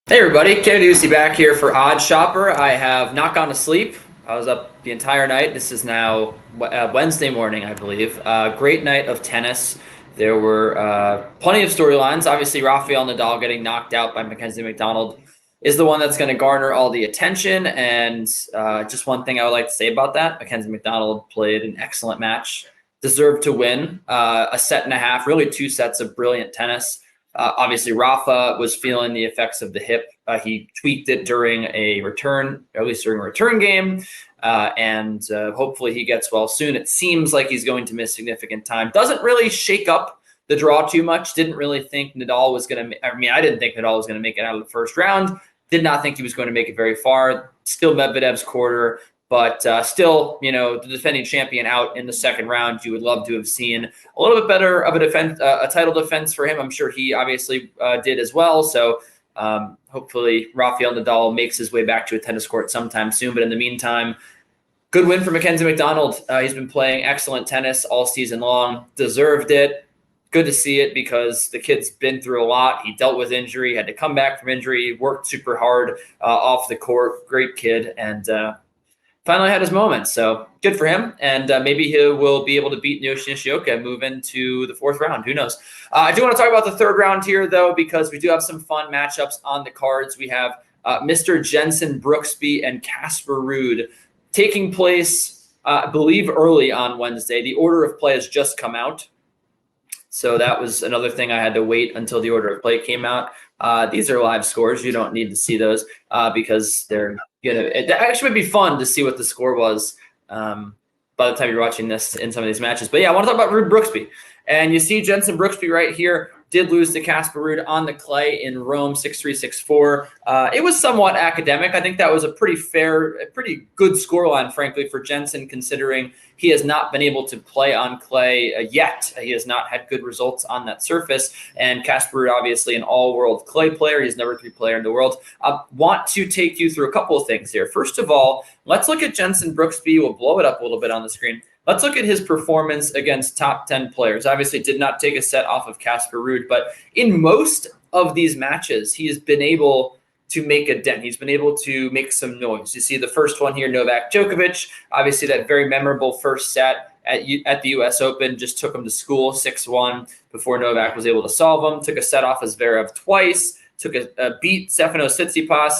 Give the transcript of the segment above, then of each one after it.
Hey everybody, Davidovich back here for Odd Shopper. I have not gone to sleep. I was up the entire night. This is now Wednesday morning, I believe. Great night of tennis. There were plenty of storylines. Obviously, Rafael Nadal getting knocked out by Mackenzie McDonald is the one that's going to garner all the attention. And just one thing I would like to say about that, Mackenzie McDonald played an excellent match, deserved to win a set and a half, really two sets of brilliant tennis. Obviously, Rafa was feeling the effects of the hip. He tweaked it during a return, or at least during a return game, and hopefully he gets well soon. It seems like he's going to miss significant time. Doesn't really shake up the draw too much. Didn't really think Nadal was going to – I didn't think Nadal was going to make it out of the first round. Did not think he was going to make it very far. Still Medvedev's quarter. But still, the defending champion out in the second round, you would love to have seen a little bit better of a defense, a title defense for him. I'm sure he obviously did as well. So hopefully Rafael Nadal makes his way back to a tennis court sometime soon. But in the meantime, good win for Mackenzie McDonald. He's been playing excellent tennis all season long. Deserved it. Good to see it because the kid's been through a lot. He dealt with injury, had to come back from injury, worked super hard off the court. Great kid. And finally had his moment, so good for him. And maybe he will be able to beat Naoya Nishioka and move into the fourth round. Who knows? I do want to talk about the third round here, though, because we do have some fun matchups on the cards. We have Mr. Jenson Brooksby and Casper Ruud taking place, I believe, early on Wednesday. The order of play has just come out. So that was another thing. I had to wait until the order of play came out. These are live scores. You don't need to see those because it actually would be fun to see what the score was by the time you're watching this in some of these matches. But yeah, I want to talk about Ruud Brooksby. And you see Jenson Brooksby right here did lose to Casper Ruud on the clay in Rome, 6-3, 6-4. It was somewhat academic. I think that was a pretty good scoreline, frankly, for Jenson, considering he has not been able to play on clay yet. He has not had good results on that surface. And Casper Ruud, obviously an all-world clay player. He's number 3 player in the world. I want to take you through a couple of things here. First of all, let's look at Jenson Brooksby. We'll blow it up a little bit on the screen. Let's look at his performance against top 10 players. Obviously, did not take a set off of Casper Ruud, but in most of these matches, he has been able to make a dent. He's been able to make some noise. You see the first one here, Novak Djokovic, obviously that very memorable first set at the U.S. Open, just took him to school, 6-1, before Novak was able to solve him. Took a set off as Zverev twice, took a beat Stefanos Tsitsipas.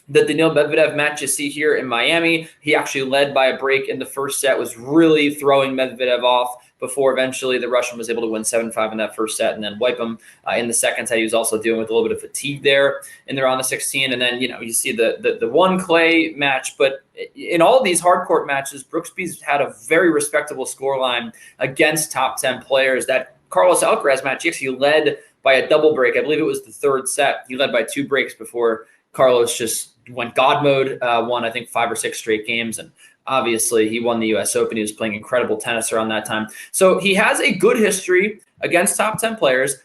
The Daniil Medvedev match you see here in Miami, he actually led by a break in the first set, was really throwing Medvedev off before eventually the Russian was able to win 7-5 in that first set and then wipe him in the second set. He was also dealing with a little bit of fatigue there in the round of 16. And then, you see the one clay match. But in all these hard court matches, Brooksby's had a very respectable scoreline against top 10 players. That Carlos Alcaraz match, he actually led by a double break. I believe it was the third set. He led by 2 breaks before Carlos just went God mode, won, I think, 5 or 6 straight games. And obviously, he won the U.S. Open. He was playing incredible tennis around that time. So he has a good history against top 10 players.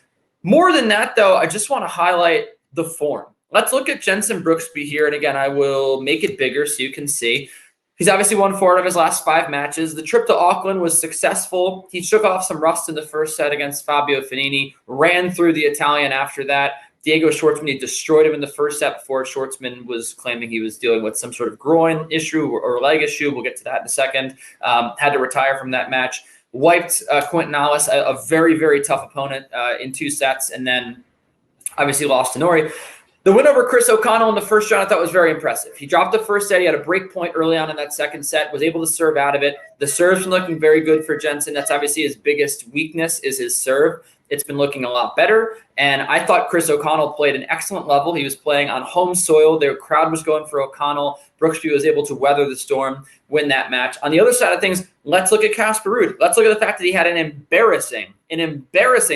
More than that, though, I just want to highlight the form. Let's look at Jenson Brooksby here. And again, I will make it bigger so you can see. He's obviously won 4 out of his last 5 matches. The trip to Auckland was successful. He shook off some rust in the first set against Fabio Fognini, ran through the Italian after that. Diego Schwartzman, he destroyed him in the first set before Schwartzman was claiming he was dealing with some sort of groin issue or leg issue. We'll get to that in a second. Had to retire from that match. Wiped Quinton Alice, a very, very tough opponent in 2 sets, and then obviously lost to Norrie. The win over Chris O'Connell in the first round I thought was very impressive. He dropped the first set. He had a break point early on in that second set, was able to serve out of it. The serve's been looking very good for Jenson. That's obviously his biggest weakness is his serve. It's been looking a lot better. And I thought Chris O'Connell played an excellent level. He was playing on home soil. Their crowd was going for O'Connell. Brooksby was able to weather the storm, win that match. On the other side of things, let's look at Casper Ruud. Let's look at the fact that he had an embarrassing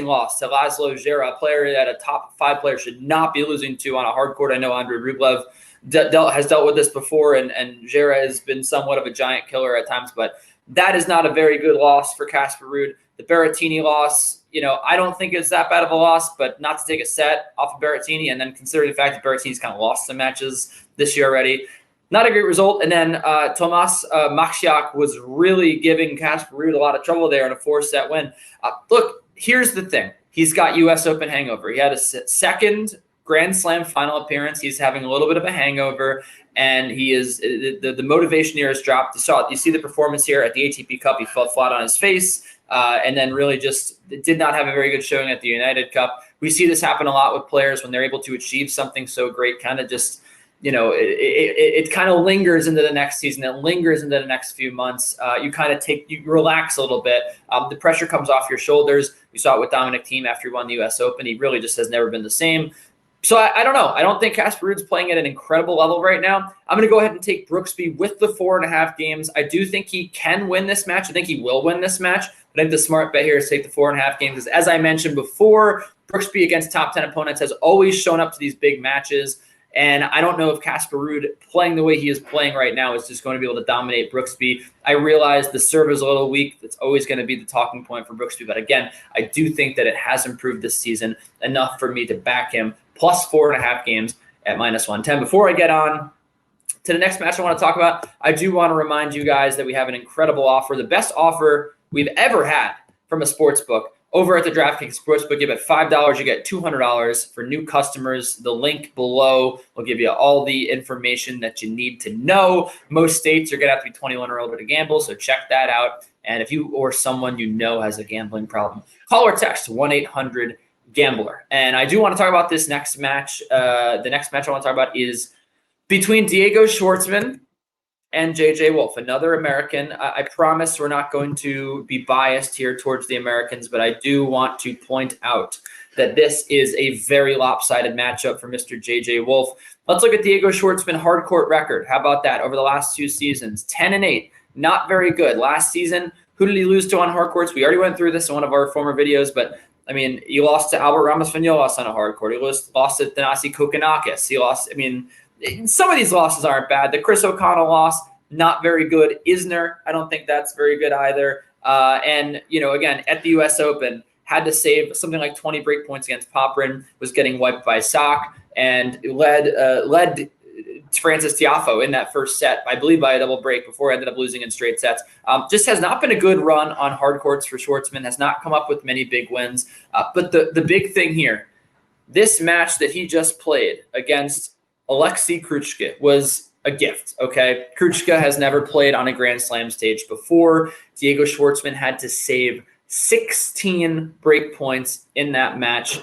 loss to Laszlo Djere, a player that a top 5 player should not be losing to on a hard court. I know Andrei Rublev has dealt with this before, and Djere has been somewhat of a giant killer at times, but that is not a very good loss for Casper Ruud. The Berrettini loss, I don't think it's that bad of a loss, but not to take a set off of Berrettini, and then considering the fact that Berrettini's kind of lost some matches this year already, not a great result. And then Tomas Maksiak was really giving Casper Ruud a lot of trouble there in a 4-set win. Look, here's the thing. He's got U.S. Open hangover. He had a second Grand Slam final appearance. He's having a little bit of a hangover, and he is the motivation here has dropped. You see the performance here at the ATP Cup. He fell flat on his face, and then really just did not have a very good showing at the United Cup. We see this happen a lot with players when they're able to achieve something so great, kind of just, it kind of lingers into the next season. It lingers into the next few months. You relax a little bit. The pressure comes off your shoulders. We saw it with Dominic Thiem after he won the U.S. Open. He really just has never been the same. So I don't know. I don't think Casper Ruud's playing at an incredible level right now. I'm going to go ahead and take Brooksby with the 4.5 games. I do think he can win this match. I think he will win this match. But I think the smart bet here is take the 4.5 games. Because as I mentioned before, Brooksby against top 10 opponents has always shown up to these big matches. And I don't know if Casper Ruud, playing the way he is playing right now, is just going to be able to dominate Brooksby. I realize the serve is a little weak. That's always going to be the talking point for Brooksby. But again, I do think that it has improved this season enough for me to back him plus 4.5 games at -110. Before I get on to the next match I want to talk about, I do want to remind you guys that we have an incredible offer, the best offer we've ever had from a sports book. Over at the DraftKings Sportsbook, you bet $5, you get $200 for new customers. The link below will give you all the information that you need to know. Most states, you're going to have to be 21 or older to gamble, so check that out. And if you or someone you know has a gambling problem, call or text 1-800-GAMBLER. And I do want to talk about this next match. The next match I want to talk about is between Diego Schwartzman and JJ Wolf, another American. I promise we're not going to be biased here towards the Americans, but I do want to point out that this is a very lopsided matchup for Mr. JJ Wolf. Let's look at Diego Schwartzman hard court record. How about that? Over the last 2 seasons, 10-8, not very good. Last season, who did he lose to on hard courts? We already went through this in one of our former videos, but I mean, he lost to Albert Ramos-Vinolas on a hard court. He lost to Thanasi Kokkinakis. He lost, some of these losses aren't bad. The Chris O'Connell loss, not very good. Isner, I don't think that's very good either. And, again, at the U.S. Open, had to save something like 20 break points against Poprin, was getting wiped by Sock, and led Francis Tiafoe in that first set, I believe by a double break before he ended up losing in straight sets. Just has not been a good run on hard courts for Schwartzman, has not come up with many big wins. But the big thing here, this match that he just played against Alexei Kruchka was a gift, okay? Kruchka has never played on a Grand Slam stage before. Diego Schwartzman had to save 16 break points in that match.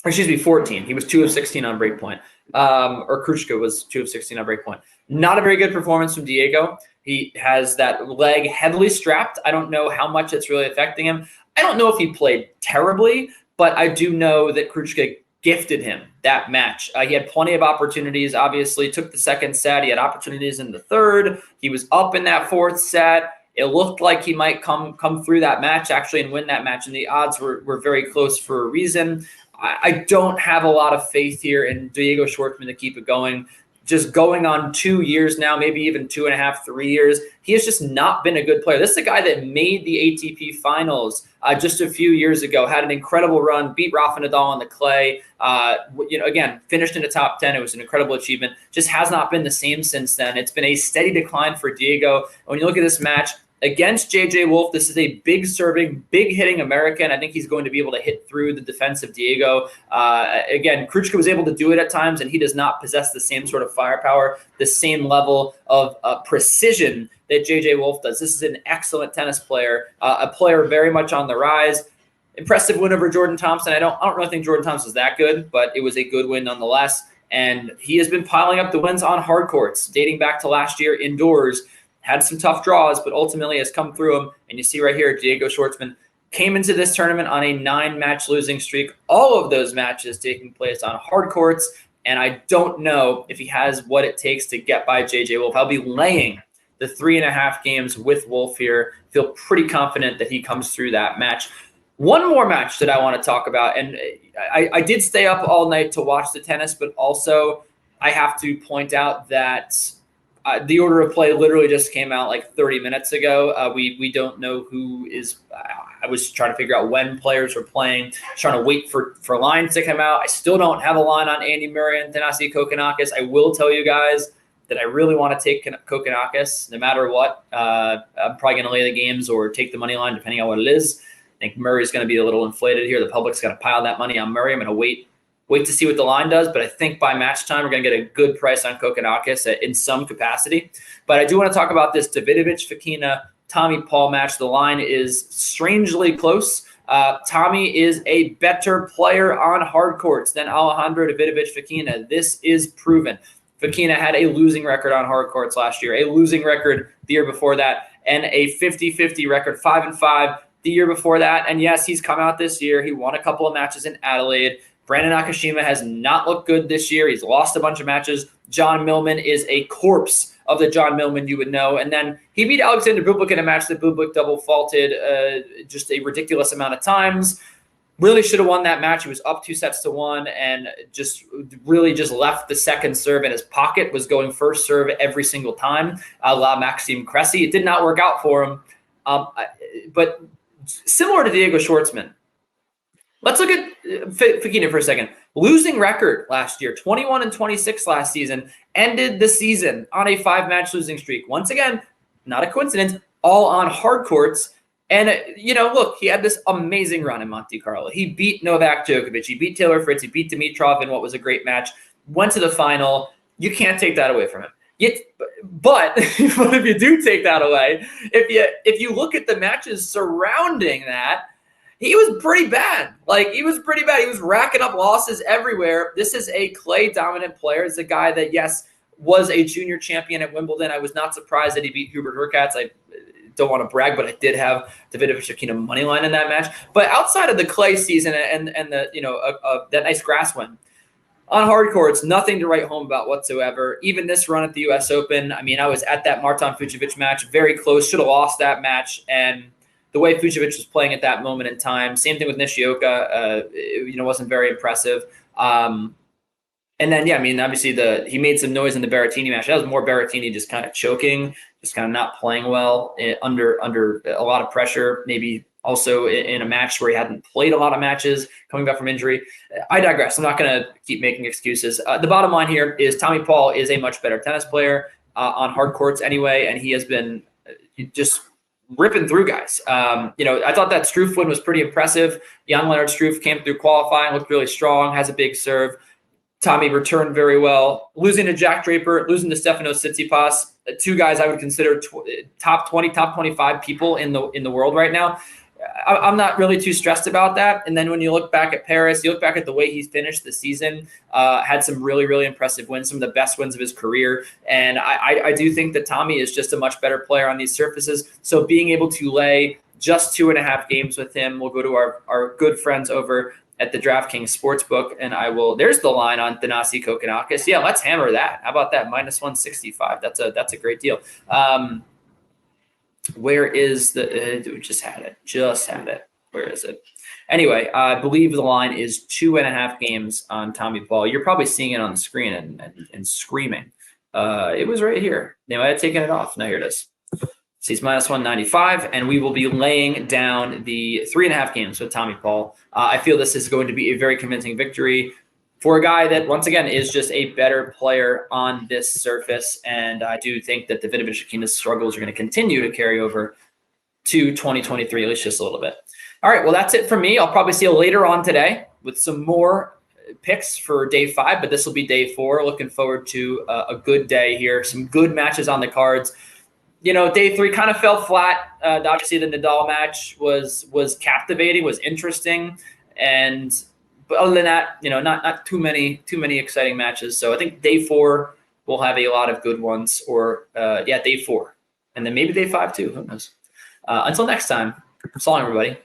Or excuse me, 14. He was 2 of 16 on break point. Or Kruchka was 2 of 16 on break point. Not a very good performance from Diego. He has that leg heavily strapped. I don't know how much it's really affecting him. I don't know if he played terribly, but I do know that Kruchka gifted him that match. He had plenty of opportunities, obviously. Took the second set. He had opportunities in the third. He was up in that fourth set. It looked like he might come through that match, actually, and win that match, and the odds were very close for a reason. I don't have a lot of faith here in Diego Schwartzman to keep it going. Just going on 2 years now, maybe even 2.5, 3 years. He has just not been a good player. This is a guy that made the ATP finals just a few years ago, had an incredible run, beat Rafa Nadal on the clay. Again, finished in the top 10. It was an incredible achievement. Just has not been the same since then. It's been a steady decline for Diego. When you look at this match, against JJ Wolf, this is a big serving, big hitting American. I think he's going to be able to hit through the defense of Diego. Again, Kruchka was able to do it at times, and he does not possess the same sort of firepower, the same level of precision that JJ Wolf does. This is an excellent tennis player, a player very much on the rise. Impressive win over Jordan Thompson. I don't really think Jordan Thompson is that good, but it was a good win nonetheless. And he has been piling up the wins on hard courts, dating back to last year indoors. Had some tough draws, but ultimately has come through them. And you see right here, Diego Schwartzman came into this tournament on a 9-match losing streak. All of those matches taking place on hard courts. And I don't know if he has what it takes to get by JJ Wolf. I'll be laying the 3.5 games with Wolf here. Feel pretty confident that he comes through that match. One more match that I want to talk about. And I did stay up all night to watch the tennis, but also I have to point out that the order of play literally just came out like 30 minutes ago. We don't know who is. I was trying to figure out when players were playing, trying to wait for lines to come out. I still don't have a line on Andy Murray and Thanasi Kokkinakis. I will tell you guys that I really want to take Kokkinakis no matter what. I'm probably going to lay the games or take the money line depending on what it is. I think Murray's going to be a little inflated here. The public's going to pile that money on Murray. I'm going to wait Wait to see what the line does, but I think by match time we're going to get a good price on Kokkinakis in some capacity. But I do want to talk about this Davidovich, Fokina, Tommy Paul match. The line is strangely close. Tommy is a better player on hard courts than Alejandro Davidovich Fokina. This is proven. Fokina had a losing record on hard courts last year, a losing record the year before that, and a 50-50 record, 5-5 the year before that. And yes, he's come out this year. He won a couple of matches in Adelaide. Brandon Nakashima has not looked good this year. He's lost a bunch of matches. John Millman is a corpse of the John Millman you would know. And then he beat Alexander Bublik in a match that Bublik double faulted just a ridiculous amount of times. Really should have won that match. He was up 2-1 and just left the second serve in his pocket, was going first serve every single time, a la Maxime Cressy. It did not work out for him. But similar to Diego Schwartzman, let's look at Fokina for a second. Losing record last year, 21-26 last season, ended the season on a 5-match losing streak. Once again, not a coincidence, all on hard courts. And, look, he had this amazing run in Monte Carlo. He beat Novak Djokovic. He beat Taylor Fritz. He beat Dimitrov in what was a great match. Went to the final. You can't take that away from him. But if you do take that away, if you look at the matches surrounding that, he was pretty bad. He was pretty bad. He was racking up losses everywhere. This is a clay-dominant player. It's a guy that, yes, was a junior champion at Wimbledon. I was not surprised that he beat Hubert Hurkacz. I don't want to brag, but I did have Davidovich Fokina money line in that match. But outside of the clay season and the that nice grass win, on hard courts, nothing to write home about whatsoever. Even this run at the U.S. Open, I was at that Martin Fucsovics match, very close, should have lost that match. And the way Fucsovics was playing at that moment in time, same thing with Nishioka, wasn't very impressive. And then, obviously he made some noise in the Berrettini match. That was more Berrettini just kind of choking, just kind of not playing well under a lot of pressure, maybe also in a match where he hadn't played a lot of matches coming back from injury. I digress. I'm not going to keep making excuses. The bottom line here is Tommy Paul is a much better tennis player on hard courts anyway, and he has been just ripping through guys. I thought that Struff win was pretty impressive. Jan Leonard Struff came through qualifying, looked really strong, has a big serve. Tommy returned very well. Losing to Jack Draper, losing to Stefanos Tsitsipas, two guys I would consider top 20, top 25 people in the world right now. I'm not really too stressed about that. And then when you look back at Paris, you look back at the way he's finished the season, had some really, really impressive wins, some of the best wins of his career. And I do think that Tommy is just a much better player on these surfaces. So being able to lay just 2.5 games with him, we'll go to our good friends over at the DraftKings Sportsbook, and there's the line on Thanasi Kokkinakis. Yeah, let's hammer that. How about that? -165. That's a great deal. Where is we just had it. Where is it? Anyway, I believe the line is 2.5 games on Tommy Paul. You're probably seeing it on the screen and screaming. It was right here. They might have taken it off. No, here it is. So he's -195, and we will be laying down the 3.5 games with Tommy Paul. I feel this is going to be a very convincing victory for a guy that, once again, is just a better player on this surface. And I do think that Davidovich Fokina's struggles are going to continue to carry over to 2023, at least just a little bit. All right, well, that's it for me. I'll probably see you later on today with some more picks for day 5, but this will be day 4. Looking forward to a good day here. Some good matches on the cards. Day 3 kind of fell flat. Obviously, the Nadal match was captivating, was interesting, but other than that, not too many exciting matches. So I think day 4 will have a lot of good ones. Or day 4, and then maybe day 5 too. Who knows? Until next time, so long, everybody.